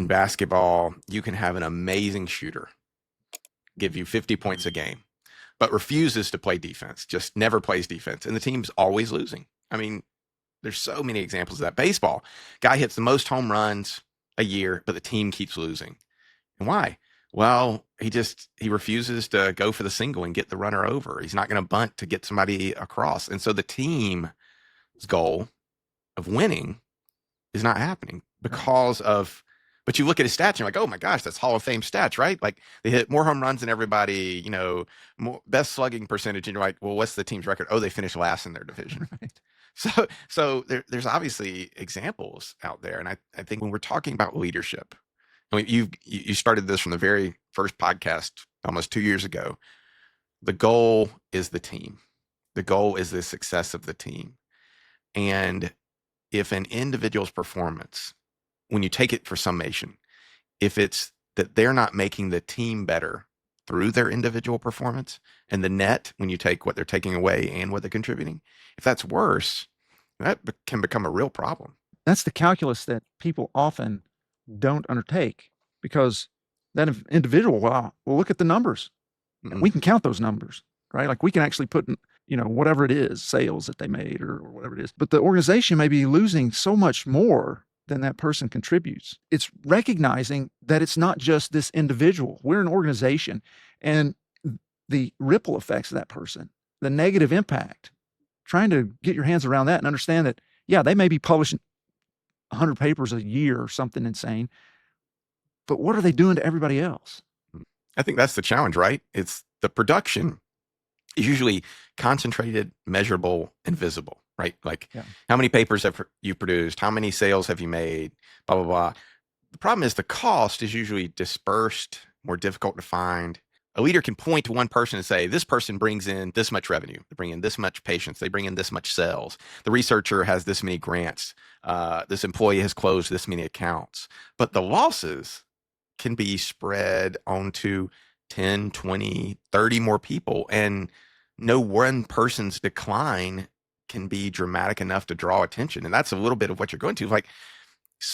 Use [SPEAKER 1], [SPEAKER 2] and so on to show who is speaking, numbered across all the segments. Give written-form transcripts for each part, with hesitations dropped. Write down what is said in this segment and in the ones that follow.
[SPEAKER 1] In basketball, you can have an amazing shooter give you 50 points a game, but refuses to play defense, just never plays defense, and the team's always losing. I mean, there's so many examples of that. Baseball, guy hits the most home runs a year, but the team keeps losing. And why? Well, he refuses to go for the single and get the runner over. He's not going to bunt to get somebody across. And so the team's goal of winning is not happening because of, but you look at his stats and you're like, oh my gosh, that's Hall of Fame stats, right? Like they hit more home runs than everybody, more, best slugging percentage. And you're like, well, what's the team's record? Oh, they finished last in their division.
[SPEAKER 2] Right.
[SPEAKER 1] So there's obviously examples out there. And I think when we're talking about leadership, I mean, you started this from the very first podcast almost 2 years ago. The goal is the team. The goal is the success of the team. And if an individual's performance, when you take it for summation, if it's that they're not making the team better through their individual performance, and the net, when you take what they're taking away and what they're contributing, if that's worse, that can become a real problem.
[SPEAKER 2] That's the calculus that people often don't undertake, because that individual, well, look at the numbers. And we can count those numbers, right? Like we can actually put, whatever it is, sales that they made or whatever it is. But the organization may be losing so much more than that person contributes. It's recognizing that it's not just this individual. We're an organization, and the ripple effects of that person, the negative impact, trying to get your hands around that and understand that, yeah, they may be publishing 100 papers a year or something insane, but what are they doing to everybody else?
[SPEAKER 1] I think that's the challenge, right? It's the production is usually concentrated, measurable, and visible, right? Like how many papers have you produced? How many sales have you made? Blah, blah, blah. The problem is the cost is usually dispersed, more difficult to find. A leader can point to one person and say, this person brings in this much revenue. They bring in this much patients. They bring in this much sales. The researcher has this many grants. This employee has closed this many accounts. But the losses can be spread onto 10, 20, 30 more people. And no one person's decline can be dramatic enough to draw attention. And that's a little bit of what you're going to. Like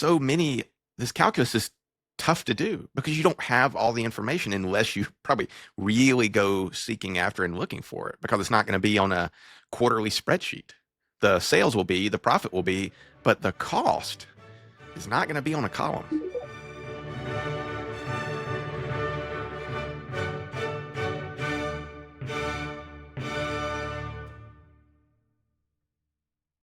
[SPEAKER 1] this calculus is tough to do because you don't have all the information unless you probably really go seeking after and looking for it, because it's not going to be on a quarterly spreadsheet. The sales will be, the profit will be, but the cost is not going to be on a column.